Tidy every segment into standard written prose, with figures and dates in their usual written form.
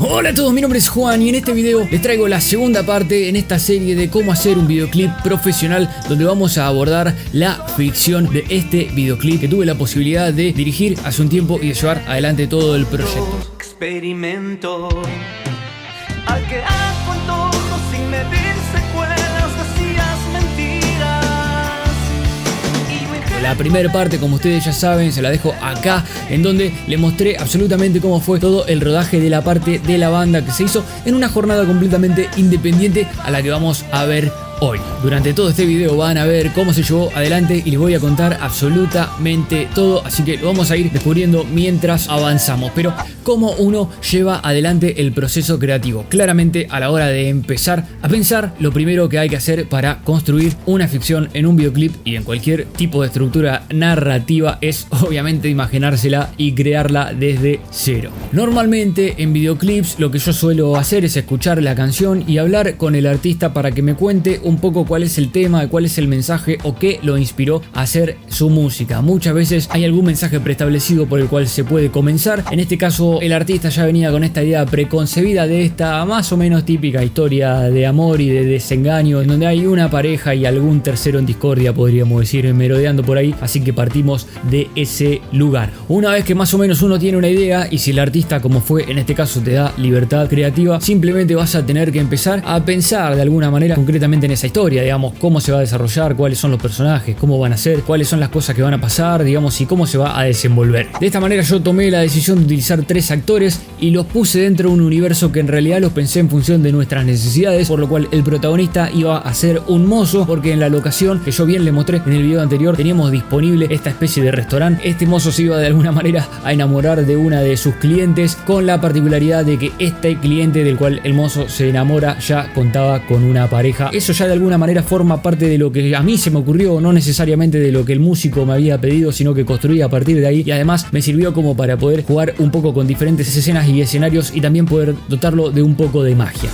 Hola a todos, mi nombre es Juan y en este video les traigo la segunda parte en esta serie de cómo hacer un videoclip profesional, donde vamos a abordar la ficción de este videoclip que tuve la posibilidad de dirigir hace un tiempo y de llevar adelante todo el proyecto. Experimento al que con todo sin medir secuelas decías mentiras. La primera parte, como ustedes ya saben, se la dejo acá, en donde le mostré absolutamente cómo fue todo el rodaje de la parte de la banda que se hizo en una jornada completamente independiente a la que vamos a ver hoy. Durante todo este video van a ver cómo se llevó adelante y les voy a contar absolutamente todo, así que lo vamos a ir descubriendo mientras avanzamos. Pero cómo uno lleva adelante el proceso creativo. Claramente, a la hora de empezar a pensar, lo primero que hay que hacer para construir una ficción en un videoclip y en cualquier tipo de estructura narrativa es obviamente imaginársela y crearla desde cero. Normalmente en videoclips lo que yo suelo hacer es escuchar la canción y hablar con el artista para que me cuente un poco cuál es el tema, cuál es el mensaje o qué lo inspiró a hacer su música. Muchas veces hay algún mensaje preestablecido por el cual se puede comenzar. En este caso el artista ya venía con esta idea preconcebida de esta más o menos típica historia de amor y de desengaño, en donde hay una pareja y algún tercero en discordia, podríamos decir, merodeando por ahí. Así que partimos de ese lugar. Una vez que más o menos uno tiene una idea, y si el artista, como fue en este caso, te da libertad creativa, simplemente vas a tener que empezar a pensar de alguna manera concretamente en esa historia, digamos, cómo se va a desarrollar, cuáles son los personajes, cómo van a ser, cuáles son las cosas que van a pasar, digamos, y cómo se va a desenvolver. De esta manera yo tomé la decisión de utilizar 3 actores y los puse dentro de un universo que en realidad los pensé en función de nuestras necesidades, por lo cual el protagonista iba a ser un mozo, porque en la locación que yo bien le mostré en el video anterior teníamos disponible esta especie de restaurante. Este mozo se iba de alguna manera a enamorar de una de sus clientes, con la particularidad de que este cliente del cual el mozo se enamora ya contaba con una pareja. Eso ya de alguna manera forma parte de lo que a mí se me ocurrió, no necesariamente de lo que el músico me había pedido, sino que construí a partir de ahí, y además me sirvió como para poder jugar un poco con diferentes escenas y escenarios y también poder dotarlo de un poco de magia.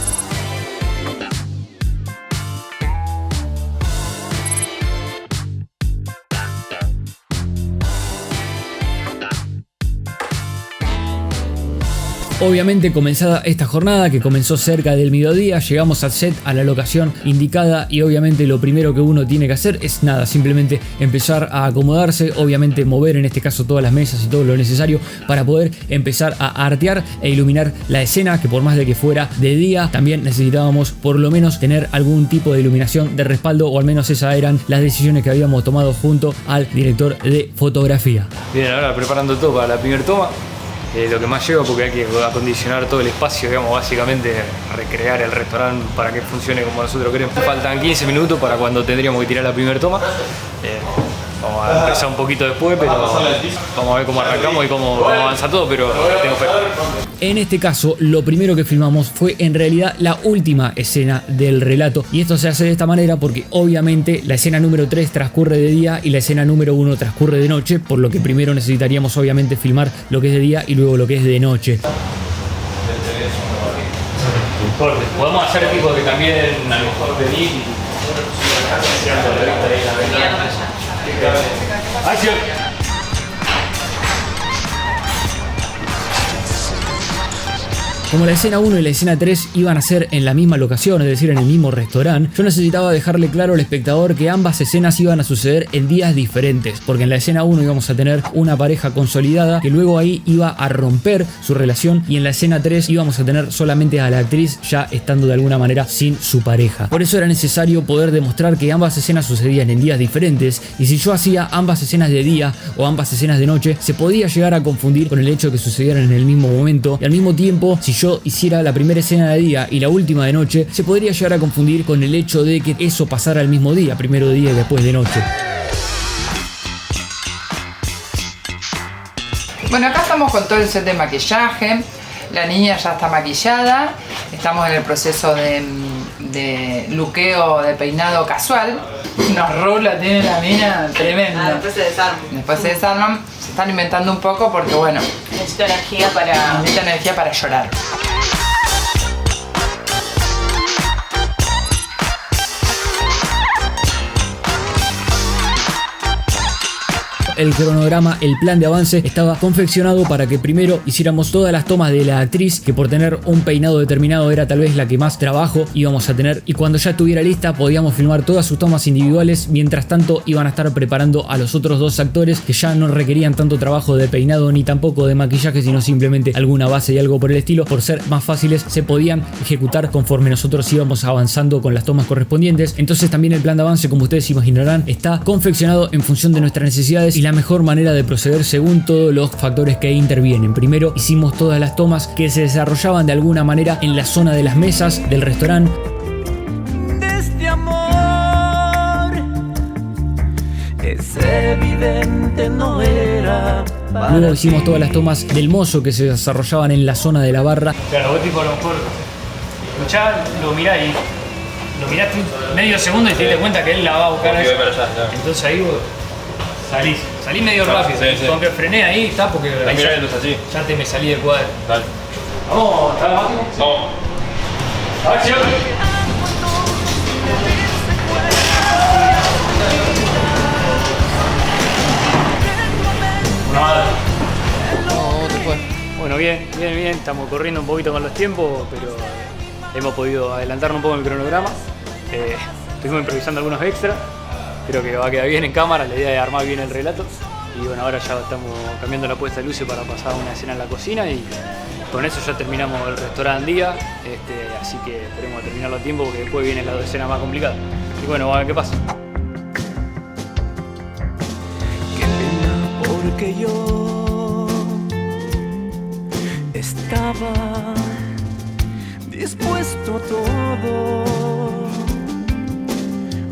Obviamente, comenzada esta jornada, que comenzó cerca del mediodía, llegamos al set, a la locación indicada, y obviamente lo primero que uno tiene que hacer es nada, simplemente empezar a acomodarse, obviamente mover en este caso todas las mesas y todo lo necesario para poder empezar a artear e iluminar la escena, que por más de que fuera de día, también necesitábamos por lo menos tener algún tipo de iluminación de respaldo, o al menos esas eran las decisiones que habíamos tomado junto al director de fotografía. Bien, ahora preparando todo para la primera toma. Lo que más lleva, porque hay que acondicionar todo el espacio, digamos, básicamente recrear el restaurante para que funcione como nosotros queremos. Faltan 15 minutos para cuando tendríamos que tirar la primera toma. Vamos a empezar un poquito después, pero vamos a ver cómo arrancamos y cómo avanza todo, pero tengo fe. En este caso, lo primero que filmamos fue en realidad la última escena del relato, y esto se hace de esta manera porque obviamente la escena número 3 transcurre de día y la escena número 1 transcurre de noche, por lo que primero necesitaríamos obviamente filmar lo que es de día y luego lo que es de noche. Podemos hacer tipo que también a lo mejor venir y ¡acción! Como la escena 1 y la escena 3 iban a ser en la misma locación, es decir, en el mismo restaurante, yo necesitaba dejarle claro al espectador que ambas escenas iban a suceder en días diferentes, porque en la escena 1 íbamos a tener una pareja consolidada que luego ahí iba a romper su relación, y en la escena 3 íbamos a tener solamente a la actriz ya estando de alguna manera sin su pareja. Por eso era necesario poder demostrar que ambas escenas sucedían en días diferentes, y si yo hacía ambas escenas de día o ambas escenas de noche, se podía llegar a confundir con el hecho de que sucedieran en el mismo momento, y al mismo tiempo, si yo hiciera la primera escena de día y la última de noche, se podría llegar a confundir con el hecho de que eso pasara el mismo día, primero de día y después de noche. Bueno, acá estamos con todo el set de maquillaje. La niña ya está maquillada. Estamos en el proceso de luqueo, de peinado casual. Unos rulos tiene la mina tremendo. Después se desarman. Después se desarman. Se están inventando un poco porque, bueno, Necesito energía para llorar. el cronograma, el plan de avance estaba confeccionado para que primero hiciéramos todas las tomas de la actriz, que por tener un peinado determinado era tal vez la que más trabajo íbamos a tener, y cuando ya estuviera lista podíamos filmar todas sus tomas individuales. Mientras tanto iban a estar preparando a los otros dos actores que ya no requerían tanto trabajo de peinado ni tampoco de maquillaje, sino simplemente alguna base y algo por el estilo. Por ser más fáciles se podían ejecutar conforme nosotros íbamos avanzando con las tomas correspondientes. Entonces también el plan de avance, como ustedes imaginarán, está confeccionado en función de nuestras necesidades y la mejor manera de proceder según todos los factores que intervienen. Primero hicimos todas las tomas que se desarrollaban de alguna manera en la zona de las mesas del restaurante. De este amor es evidente no era para Luego hicimos ti. todas las tomas del mozo que se desarrollaban en la zona de la barra. Claro, vos tipo a lo mejor escuchás, lo mirás y lo miraste medio segundo y te diste cuenta que él la va a buscar a ella. Entonces ahí vos salís medio rápido. sí. Con que frené ahí está porque ahí mira, entonces así. ya te me salí del cuadro. Dale. Vamos, ¿está Máximo? Vamos. ¡Acción! Una madre. No, te fue. Bueno, bien. Estamos corriendo un poquito con los tiempos, pero hemos podido adelantarnos un poco en el cronograma. Estuvimos improvisando algunos extras. Creo que va a quedar bien en cámara, la idea es armar bien el relato. Y bueno, ahora ya estamos cambiando la puesta de luces para pasar una escena en la cocina y con eso ya terminamos el restaurante día. Así que esperemos terminarlo a tiempo porque después viene la escena más complicada. Y bueno, vamos a ver qué pasa. Qué pena porque yo estaba dispuesto a todo,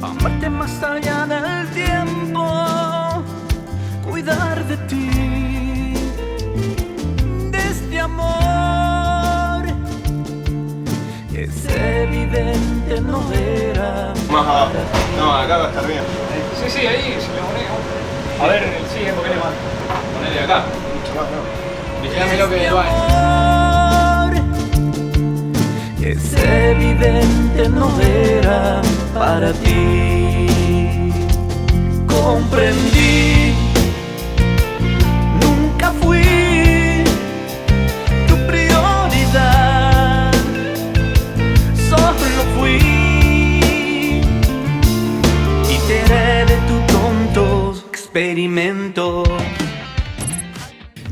amarte más allá del tiempo, cuidar de ti, de este amor. Es evidente no era. Más abajo. No, acá va a estar bien. Sí, ahí se le pone. A ver, sí, porque le mando. Ponele acá. Mucho más, no. Vigilame lo que Este va. amor es evidente no era para ti. Comprendí, nunca fui tu prioridad, solo fui títere de tu tonto experimento.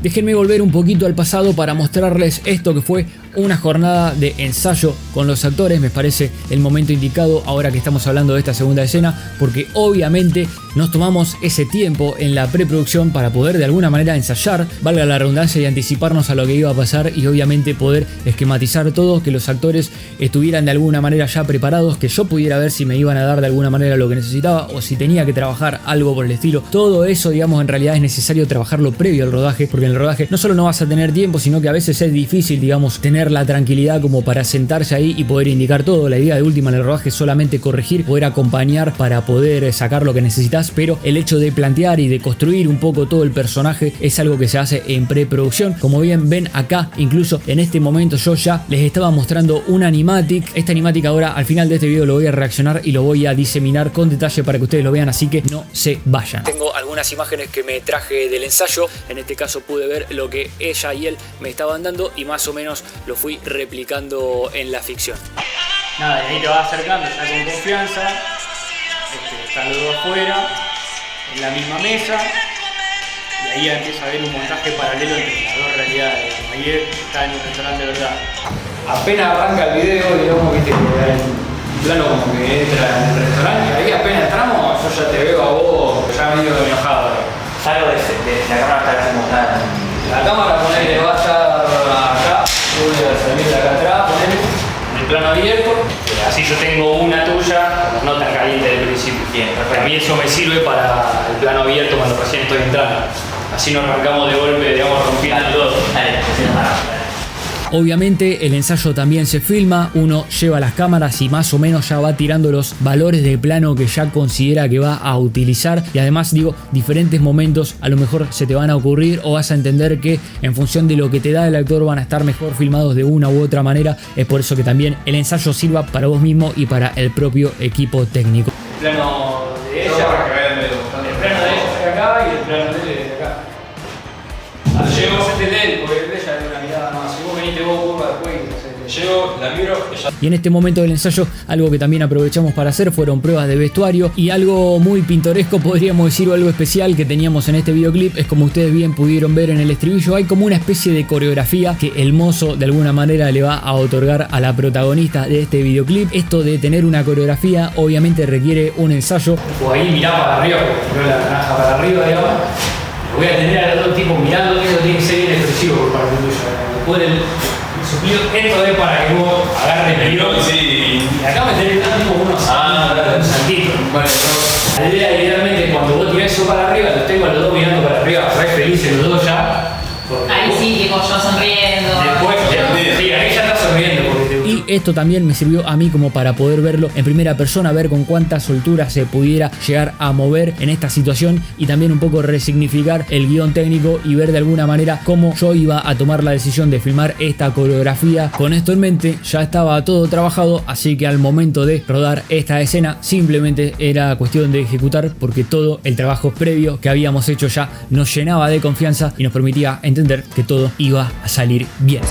Déjenme volver un poquito al pasado para mostrarles esto que fue una jornada de ensayo con los actores. Me parece el momento indicado ahora que estamos hablando de esta segunda escena, porque obviamente nos tomamos ese tiempo en la preproducción para poder de alguna manera ensayar, valga la redundancia, y anticiparnos a lo que iba a pasar y obviamente poder esquematizar todo, que los actores estuvieran de alguna manera ya preparados, que yo pudiera ver si me iban a dar de alguna manera lo que necesitaba o si tenía que trabajar algo por el estilo. Todo eso, digamos, en realidad es necesario trabajarlo previo al rodaje, porque en el rodaje no solo no vas a tener tiempo, sino que a veces es difícil, digamos, tener la tranquilidad como para sentarse ahí y poder indicar todo. La idea de última en el rodaje es solamente corregir, poder acompañar para poder sacar lo que necesitas, pero el hecho de plantear y de construir un poco todo el personaje es algo que se hace en preproducción. Como bien ven acá, incluso en este momento yo ya les estaba mostrando una animatic. Esta animatic ahora al final de este video lo voy a reaccionar y lo voy a diseminar con detalle para que ustedes lo vean, así que no se vayan. Tengo algunas imágenes que me traje del ensayo. En este caso pude ver lo que ella y él me estaban dando y más o menos lo fui replicando en la ficción. Nada, y ahí te vas acercando ya con confianza. Están los dos afuera, en la misma mesa. Y ahí ya empieza a haber un montaje paralelo entre las dos realidades. Ayer está en un restaurante de verdad. Apenas arranca el video, digamos, viste que da el plano como que entra en el restaurante. Y ahí apenas entramos, yo ya te veo a vos ya medio enojado. Salgo de la cámara está como está. La cámara ponele, va a estar acá, voy a salir de acá atrás, ponele, en el plano abierto, así yo tengo una tuya, no tan caliente del principio. Bien, perfecto. A mí eso me sirve para el plano abierto cuando recién estoy entrando. Así nos arrancamos de golpe, digamos, rompiendo todo. Dale, Obviamente el ensayo también se filma, uno lleva las cámaras y más o menos ya va tirando los valores de plano que ya considera que va a utilizar, y además digo, diferentes momentos a lo mejor se te van a ocurrir o vas a entender que en función de lo que te da el actor van a estar mejor filmados de una u otra manera. Es por eso que también el ensayo sirva para vos mismo y para el propio equipo técnico. El plano de ella, No, para que vean medio. el plano de ella está acá y el plano de él Llego, la miro, ella... Y en este momento del ensayo, algo que también aprovechamos para hacer fueron pruebas de vestuario y algo muy pintoresco, podríamos decir, o algo especial que teníamos en este videoclip. Es como ustedes bien pudieron ver en el estribillo, hay como una especie de coreografía que el mozo de alguna manera le va a otorgar a la protagonista de este videoclip. Esto de tener una coreografía obviamente requiere un ensayo. O ahí mirá para arriba, porque miró la naranja para arriba, digamos. Voy a tener a los dos tipos mirando, eso tiene que ser bien expresivo por parte tuya. Después el suplido, esto es para que vos agarres el hilo. Sí. Y acá me tenés tipo unos saltitos. Bueno, La idea idealmente cuando vos tirás eso para arriba, los tengo a los dos mirando para arriba, re felices los dos ya. Ahí sí, tipo yo sonriendo. Después, sí, ahí ya estás sonriendo. Y esto también me sirvió a mí como para poder verlo en primera persona, ver con cuánta soltura se pudiera llegar a mover en esta situación y también un poco resignificar el guión técnico y ver de alguna manera cómo yo iba a tomar la decisión de filmar esta coreografía. Con esto en mente ya estaba todo trabajado, así que al momento de rodar esta escena simplemente era cuestión de ejecutar, porque todo el trabajo previo que habíamos hecho ya nos llenaba de confianza y nos permitía entender que todo iba a salir bien.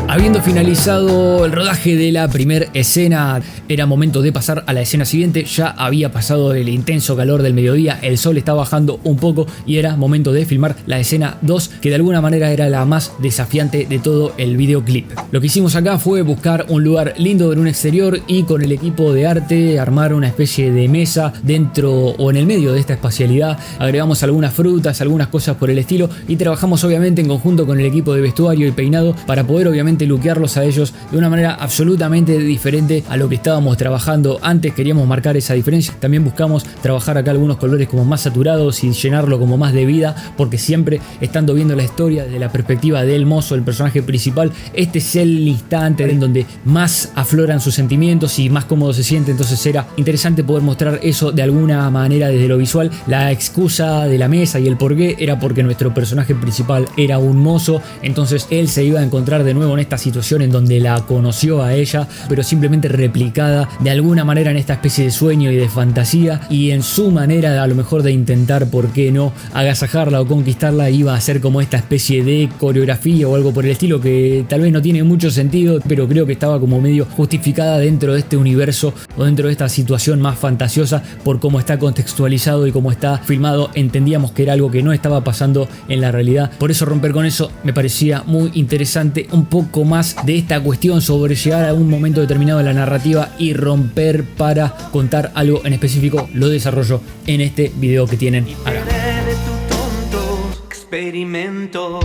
Habiendo finalizado el rodaje de la primera escena, era momento de pasar a la escena siguiente. Ya había pasado el intenso calor del mediodía, el sol estaba bajando un poco y era momento de filmar la escena 2, que de alguna manera era la más desafiante de todo el videoclip. Lo que hicimos acá fue buscar un lugar lindo en un exterior y con el equipo de arte armar una especie de mesa dentro o en el medio de esta espacialidad. Agregamos algunas frutas, algunas cosas por el estilo y trabajamos obviamente en conjunto con el equipo de vestuario y peinado para poder obviamente luquearlos a ellos de una manera absolutamente diferente a lo que estábamos trabajando antes. Queríamos marcar esa diferencia. También buscamos trabajar acá algunos colores como más saturados y llenarlo como más de vida, porque siempre estando viendo la historia desde la perspectiva del mozo, el personaje principal, este es el instante en donde más afloran sus sentimientos y más cómodo se siente. Entonces era interesante poder mostrar eso de alguna manera desde lo visual. La excusa de la mesa y el porqué era porque nuestro personaje principal era un mozo, entonces él se iba a encontrar de nuevo en esta situación en donde la conoció a ella, pero simplemente replicada de alguna manera en esta especie de sueño y de fantasía, y en su manera a lo mejor de intentar, por qué no, agasajarla o conquistarla, iba a ser como esta especie de coreografía o algo por el estilo que tal vez no tiene mucho sentido, pero creo que estaba como medio justificada dentro de este universo o dentro de esta situación más fantasiosa por cómo está contextualizado y cómo está filmado. Entendíamos que era algo que no estaba pasando en la realidad, por eso romper con eso me parecía muy interesante. Un poco más de esta cuestión sobre llegar a un momento determinado de la narrativa y romper para contar algo en específico, lo desarrollo en este video que tienen acá. De tu tonto experimento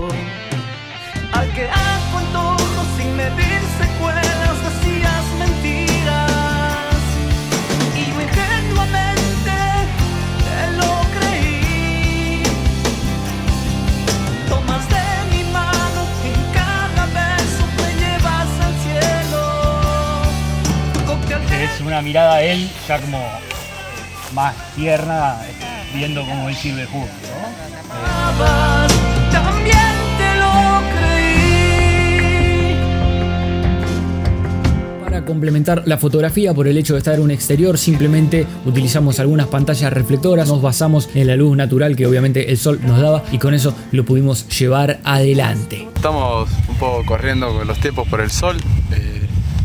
al que con todo sin medir secuelas hacías mentiras y yo ingenuamente te lo creí. Tomas de mi mano en cada beso te llevas al cielo. Es una mirada a él ya como más tierna, viendo cómo él sirve el jugo, ¿no? También te lo creí. Para complementar la fotografía, por el hecho de estar en un exterior, simplemente utilizamos algunas pantallas reflectoras, nos basamos en la luz natural que obviamente el sol nos daba y con eso lo pudimos llevar adelante. Estamos un poco corriendo con los tiempos por el sol,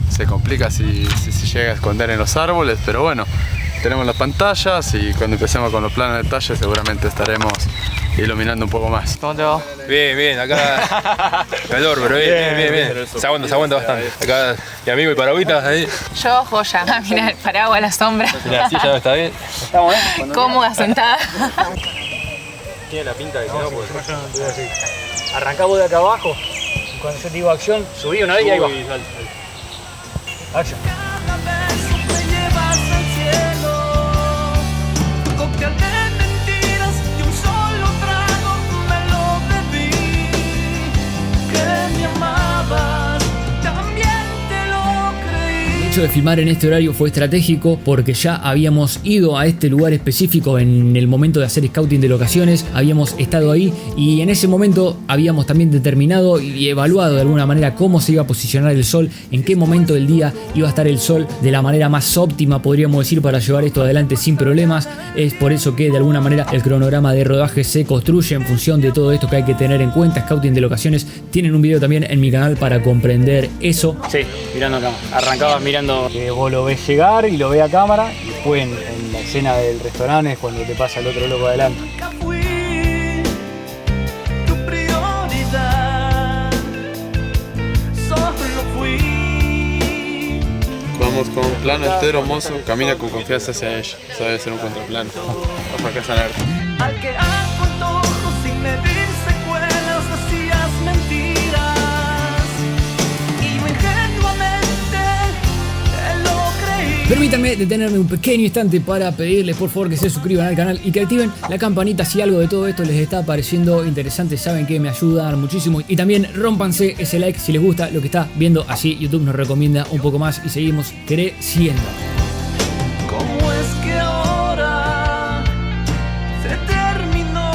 se complica si llega a esconder en los árboles, pero bueno, tenemos las pantallas y cuando empecemos con los planos de detalle seguramente estaremos iluminando un poco más. ¿Cómo te va? Bien, bien, acá calor, pero bien. Se aguanta bastante. Acá mi amigo y paraguitas ahí. Yo, joya. Mira el paraguas, la sombra. La silla está bien. Estamos bien. Cómoda, sentada. Tiene la pinta de que no puede. Arrancamos de acá abajo. Cuando yo te digo acción, subí una vez y ahí va. Acción. Cada beso te llevas al cielo. Cóctel de mentiras y un solo trago me lo bebí. Que me amabas, también te lo creí. hecho de filmar en este horario fue estratégico porque ya habíamos ido a este lugar específico en el momento de hacer scouting de locaciones, habíamos estado ahí y en ese momento habíamos también determinado y evaluado de alguna manera cómo se iba a posicionar el sol, en qué momento del día iba a estar el sol de la manera más óptima, podríamos decir, para llevar esto adelante sin problemas. Es por eso que de alguna manera el cronograma de rodaje se construye en función de todo esto que hay que tener en cuenta. Scouting de locaciones, tienen un video también en mi canal para comprender eso. Sí, mirando acá. Arrancabas mirando que vos lo ves llegar y lo ves a cámara, y después en la escena del restaurante es cuando te pasa el otro loco adelante. Fui tu prioridad, solo fui. Vamos con un plano entero, mozo. Camina con confianza hacia ella. Sabe hacer un contraplano. Vamos acá a sanar. Al que con todo sin medir secuelas decías mentiras y yo ingenuamente te lo creí. Permítanme detenerme un pequeño instante para pedirles por favor que se suscriban al canal y que activen la campanita si algo de todo esto les está pareciendo interesante. Saben que me ayudan muchísimo y también rómpanse ese like si les gusta lo que está viendo, así YouTube nos recomienda un poco más y seguimos creciendo. ¿Cómo es que ahora se terminó?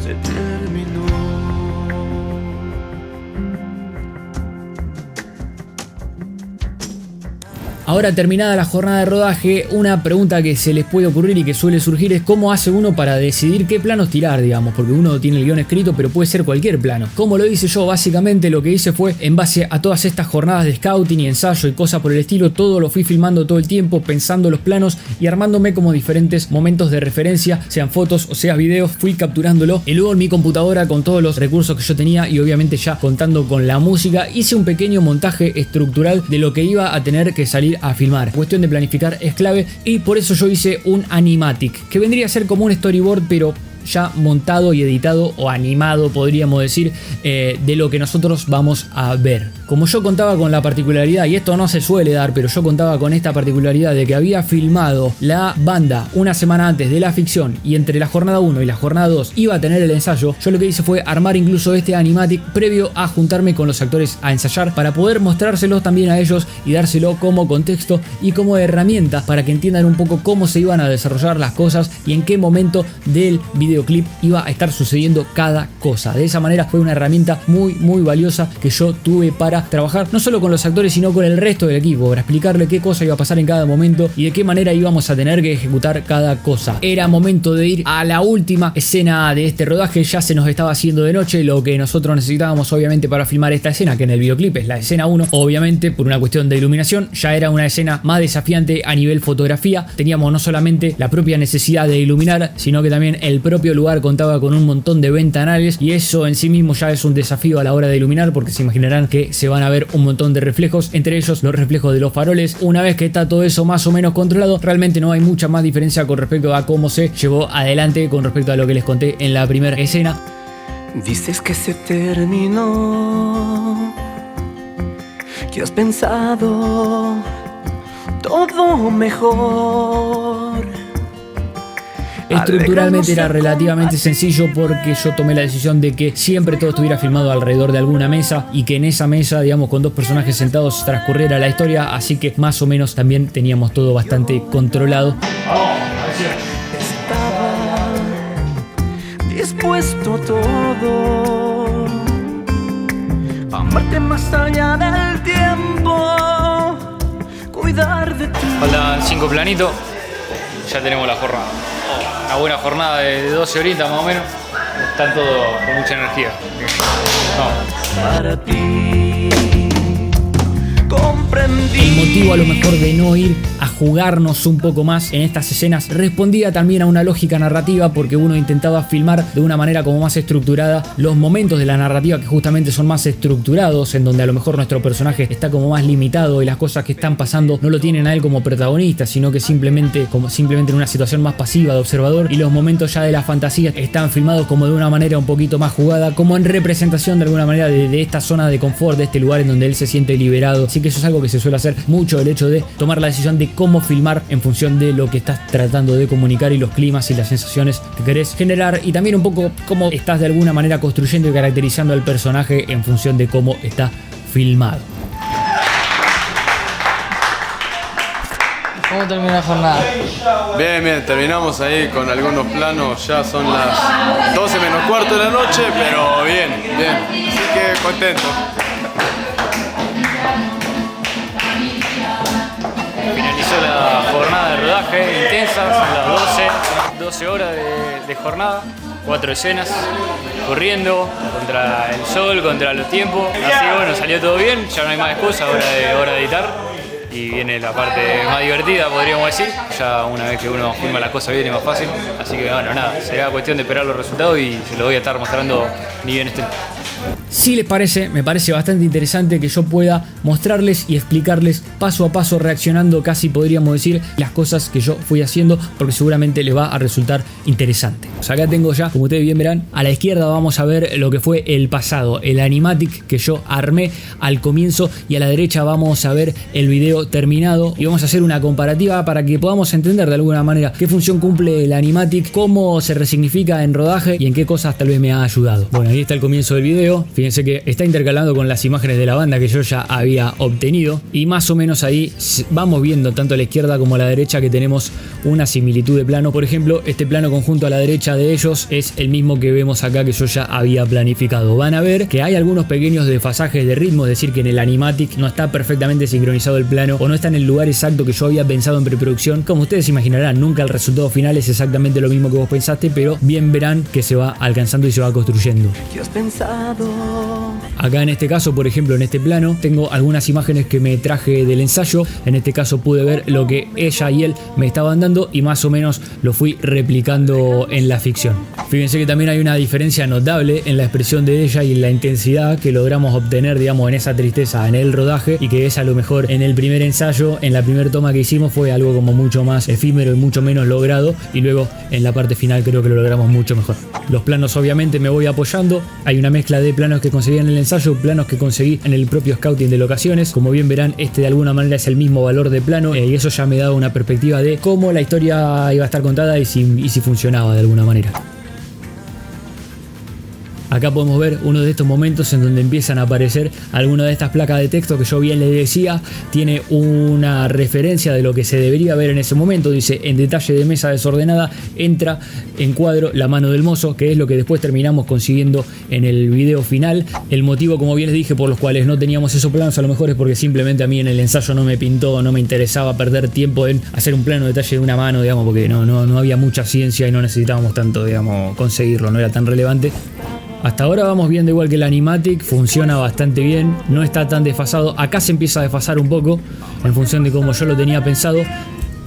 Se terminó. Ahora terminada la jornada de rodaje, una pregunta que se les puede ocurrir y que suele surgir es cómo hace uno para decidir qué planos tirar, digamos, porque uno tiene el guión escrito pero puede ser cualquier plano. Como lo hice yo, básicamente lo que hice fue en base a todas estas jornadas de scouting y ensayo y cosas por el estilo, todo lo fui filmando todo el tiempo, pensando los planos y armándome como diferentes momentos de referencia, sean fotos o sea videos, fui capturándolo y luego en mi computadora con todos los recursos que yo tenía y obviamente ya contando con la música, hice un pequeño montaje estructural de lo que iba a tener que salir a filmar. Cuestión de planificar es clave y por eso yo hice un animatic, que vendría a ser como un storyboard pero ya montado y editado o animado, podríamos decir, de lo que nosotros vamos a ver. Como yo contaba con la particularidad, y esto no se suele dar, pero yo contaba con esta particularidad de que había filmado la banda una semana antes de la ficción y entre la jornada 1 y la jornada 2 iba a tener el ensayo, yo lo que hice fue armar incluso este animatic previo a juntarme con los actores a ensayar para poder mostrárselos también a ellos y dárselo como contexto y como herramienta para que entiendan un poco cómo se iban a desarrollar las cosas y en qué momento del videoclip iba a estar sucediendo cada cosa. De esa manera fue una herramienta muy valiosa que yo tuve para trabajar no solo con los actores sino con el resto del equipo, para explicarle qué cosa iba a pasar en cada momento y de qué manera íbamos a tener que ejecutar cada cosa. Era momento de ir a la última escena de este rodaje, ya se nos estaba haciendo de noche, lo que nosotros necesitábamos obviamente para filmar esta escena, que en el videoclip es la escena 1, obviamente por una cuestión de iluminación, ya era una escena más desafiante a nivel fotografía. Teníamos no solamente la propia necesidad de iluminar, sino que también el propio lugar contaba con un montón de ventanales y eso en sí mismo ya es un desafío a la hora de iluminar, porque se imaginarán que se van a ver un montón de reflejos, entre ellos los reflejos de los faroles. Una vez que está todo eso más o menos controlado, realmente no hay mucha más diferencia con respecto a cómo se llevó adelante con respecto a lo que les conté en la primera escena. Dices que se terminó, que has pensado todo mejor. Estructuralmente era relativamente sencillo porque yo tomé la decisión de que siempre todo estuviera filmado alrededor de alguna mesa y que en esa mesa, digamos, con dos personajes sentados transcurriera la historia, así que más o menos también teníamos todo bastante controlado. Estaba dispuesto a todo, a amarte más allá del tiempo, cuidar de ti. Faltan 5 planitos, ya tenemos la jornada. Una buena jornada de 12 horitas más o menos. Están todos con mucha energía. Vamos. Para ti comprendí. El motivo a lo mejor de no ir a jugarnos un poco más en estas escenas respondía también a una lógica narrativa, porque uno intentaba filmar de una manera como más estructurada los momentos de la narrativa que justamente son más estructurados, en donde a lo mejor nuestro personaje está como más limitado y las cosas que están pasando no lo tienen a él como protagonista, sino que simplemente en una situación más pasiva de observador, y los momentos ya de la fantasía están filmados como de una manera un poquito más jugada, como en representación de alguna manera de esta zona de confort, de este lugar en donde él se siente liberado. Así que eso es algo algo que se suele hacer mucho, el hecho de tomar la decisión de cómo filmar en función de lo que estás tratando de comunicar y los climas y las sensaciones que querés generar, y también un poco cómo estás de alguna manera construyendo y caracterizando al personaje en función de cómo está filmado. ¿Cómo terminó la jornada? Bien, bien, terminamos ahí con algunos planos, ya son las 12 menos cuarto de la noche, pero bien, bien, así que contento. Finalizó la jornada de rodaje intensa, son las 12 horas de jornada, 4 escenas, corriendo contra el sol, contra los tiempos, así que bueno, salió todo bien, ya no hay más excusa, hora de editar. Y viene la parte más divertida, podríamos decir. Ya una vez que uno filma la cosa viene más fácil. Así que bueno, nada, será cuestión de esperar los resultados y se los voy a estar mostrando ni bien estén. Si les parece, me parece bastante interesante que yo pueda mostrarles y explicarles paso a paso, reaccionando casi podríamos decir las cosas que yo fui haciendo, porque seguramente les va a resultar interesante. O sea, acá tengo ya, como ustedes bien verán, a la izquierda vamos a ver lo que fue el pasado, el animatic que yo armé al comienzo, y a la derecha vamos a ver el video terminado y vamos a hacer una comparativa para que podamos entender de alguna manera qué función cumple el animatic, cómo se resignifica en rodaje y en qué cosas tal vez me ha ayudado. Bueno, ahí está el comienzo del video. Fíjense que está intercalando con las imágenes de la banda que yo ya había obtenido, y más o menos ahí vamos viendo tanto a la izquierda como a la derecha que tenemos una similitud de plano. Por ejemplo, este plano conjunto a la derecha de ellos es el mismo que vemos acá que yo ya había planificado. Van a ver que hay algunos pequeños desfasajes de ritmo, es decir, que en el animatic no está perfectamente sincronizado el plano o no está en el lugar exacto que yo había pensado en preproducción. Como ustedes imaginarán, nunca el resultado final es exactamente lo mismo que vos pensaste, pero bien verán que se va alcanzando y se va construyendo. ¿Qué has pensado? Acá en este caso, por ejemplo, en este plano, tengo algunas imágenes que me traje del ensayo. En este caso pude ver lo que ella y él me estaban dando y más o menos lo fui replicando en la ficción. Fíjense que también hay una diferencia notable en la expresión de ella y en la intensidad que logramos obtener, digamos, en esa tristeza en el rodaje, y que es a lo mejor en el primer ensayo, en la primera toma que hicimos, fue algo como mucho más efímero y mucho menos logrado, y luego en la parte final creo que lo logramos mucho mejor. Los planos obviamente me voy apoyando, hay una mezcla de planos que conseguí en el ensayo, planos que conseguí en el propio scouting de locaciones. Como bien verán, este de alguna manera es el mismo valor de plano, y eso ya me da una perspectiva de cómo la historia iba a estar contada y si funcionaba de alguna manera. Acá podemos ver uno de estos momentos en donde empiezan a aparecer algunas de estas placas de texto que yo bien les decía. Tiene una referencia de lo que se debería ver en ese momento. Dice: en detalle de mesa desordenada entra en cuadro la mano del mozo, que es lo que después terminamos consiguiendo en el video final. El motivo, como bien les dije, por los cuales no teníamos esos planos a lo mejor es porque simplemente a mí en el ensayo no me pintó, no me interesaba perder tiempo en hacer un plano de detalle de una mano, digamos, porque no había mucha ciencia y no necesitábamos tanto, digamos, conseguirlo, no era tan relevante. Hasta ahora vamos viendo igual que el animatic, funciona bastante bien, no está tan desfasado. Acá se empieza a desfasar un poco en función de cómo yo lo tenía pensado.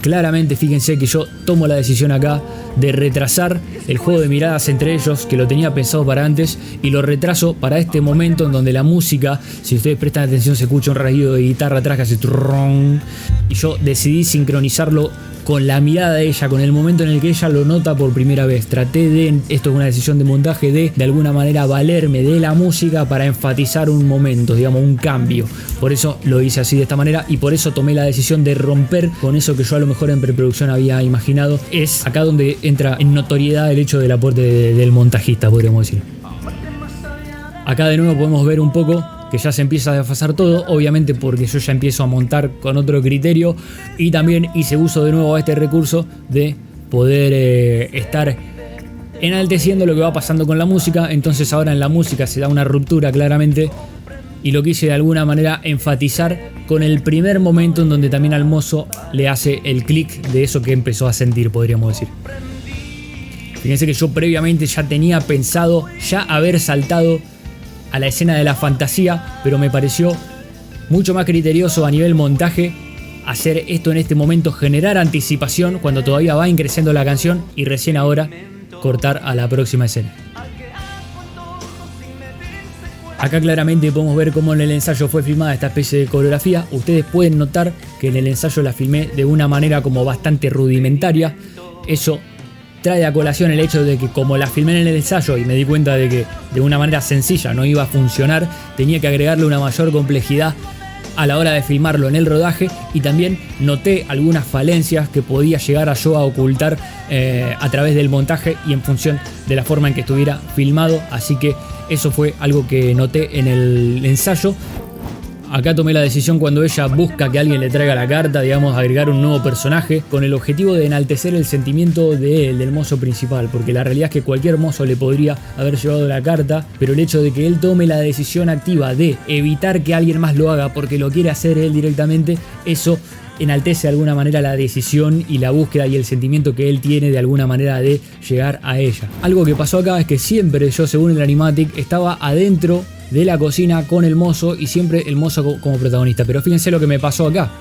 Claramente fíjense que yo tomo la decisión acá de retrasar el juego de miradas entre ellos, que lo tenía pensado para antes, y lo retraso para este momento en donde la música, si ustedes prestan atención, se escucha un rasguido de guitarra atrás que hace trrrrón, y yo decidí sincronizarlo con la mirada de ella, con el momento en el que ella lo nota por primera vez. Traté de, esto es una decisión de montaje, de alguna manera valerme de la música para enfatizar un momento, digamos, un cambio. Por eso lo hice así, de esta manera, y por eso tomé la decisión de romper con eso que yo a lo mejor en preproducción había imaginado. Es acá donde entra en notoriedad el hecho del aporte del montajista, podríamos decir. Acá de nuevo podemos ver un poco que ya se empieza a desfasar todo, obviamente porque yo ya empiezo a montar con otro criterio, y también hice uso de nuevo a este recurso de poder estar enalteciendo lo que va pasando con la música. Entonces ahora en la música se da una ruptura claramente, y lo quise de alguna manera enfatizar con el primer momento en donde también al mozo le hace el clic de eso que empezó a sentir, podríamos decir. Fíjense que yo previamente ya tenía pensado ya haber saltado a la escena de la fantasía, pero me pareció mucho más criterioso a nivel montaje hacer esto en este momento, generar anticipación cuando todavía va increciendo la canción, y recién ahora cortar a la próxima escena. Acá claramente podemos ver cómo en el ensayo fue filmada esta especie de coreografía. Ustedes pueden notar que en el ensayo la filmé de una manera como bastante rudimentaria. Eso trae a colación el hecho de que como la filmé en el ensayo y me di cuenta de que de una manera sencilla no iba a funcionar, tenía que agregarle una mayor complejidad a la hora de filmarlo en el rodaje, y también noté algunas falencias que podía llegar a yo a ocultar a través del montaje y en función de la forma en que estuviera filmado, así que eso fue algo que noté en el ensayo. Acá tomé la decisión cuando ella busca que alguien le traiga la carta, digamos, agregar un nuevo personaje con el objetivo de enaltecer el sentimiento del mozo principal, porque la realidad es que cualquier mozo le podría haber llevado la carta, pero el hecho de que él tome la decisión activa de evitar que alguien más lo haga porque lo quiere hacer él directamente, eso enaltece de alguna manera la decisión y la búsqueda y el sentimiento que él tiene de alguna manera de llegar a ella. Algo que pasó acá es que siempre yo, según el animatic, estaba adentro de la cocina con el mozo y siempre el mozo como protagonista. Pero fíjense lo que me pasó acá.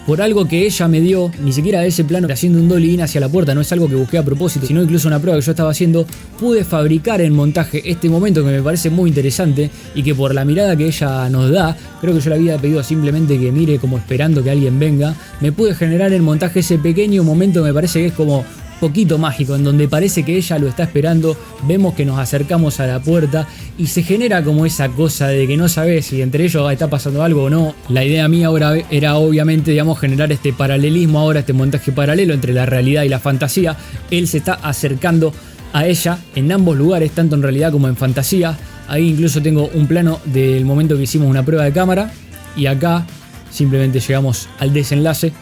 Por algo que ella me dio, ni siquiera de ese plano, haciendo un dolly in hacia la puerta, no es algo que busqué a propósito, sino incluso una prueba que yo estaba haciendo, pude fabricar en montaje este momento que me parece muy interesante y que por la mirada que ella nos da, creo que yo le había pedido simplemente que mire como esperando que alguien venga, me pude generar en montaje ese pequeño momento que me parece que es como poquito mágico, en donde parece que ella lo está esperando, vemos que nos acercamos a la puerta y se genera como esa cosa de que no sabes si entre ellos está pasando algo o no. La idea mía ahora era obviamente, digamos, generar este paralelismo ahora, este montaje paralelo entre la realidad y la fantasía. Él se está acercando a ella en ambos lugares, tanto en realidad como en fantasía. Ahí incluso tengo un plano del momento que hicimos una prueba de cámara y acá simplemente llegamos al desenlace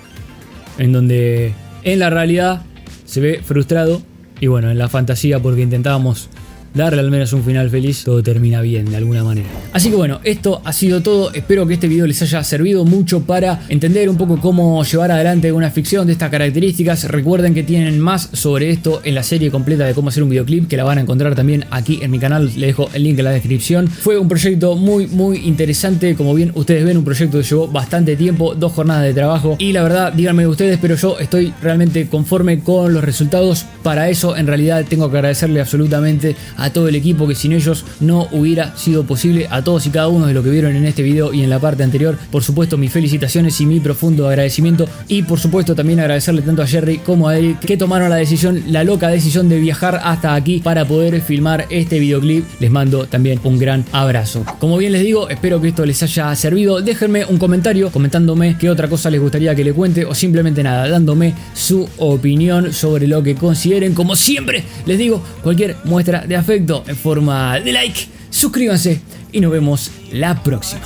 en donde en la realidad se ve frustrado y bueno, en la fantasía, porque intentábamos darle al menos un final feliz, todo termina bien de alguna manera. Así que bueno, esto ha sido todo. Espero que este video les haya servido mucho para entender un poco cómo llevar adelante una ficción de estas características. Recuerden que tienen más sobre esto en la serie completa de cómo hacer un videoclip, que la van a encontrar también aquí en mi canal. Les dejo el link en la descripción. Fue un proyecto muy interesante. Como bien ustedes ven, un proyecto que llevó bastante tiempo, 2 jornadas de trabajo, y la verdad, díganme ustedes, pero yo estoy realmente conforme con los resultados. Para eso en realidad tengo que agradecerle absolutamente a todo el equipo, que sin ellos no hubiera sido posible. A todos y cada uno de lo que vieron en este video y en la parte anterior, por supuesto mis felicitaciones y mi profundo agradecimiento, y por supuesto también agradecerle tanto a Jerry como a Eric, que tomaron la loca decisión de viajar hasta aquí para poder filmar este videoclip. Les mando también un gran abrazo. Como bien les digo, espero que esto les haya servido. Déjenme un comentario comentándome qué otra cosa les gustaría que le cuente, o simplemente nada, dándome su opinión sobre lo que consideren. Como siempre les digo, cualquier muestra de afecto en forma de like, suscríbanse y nos vemos la próxima.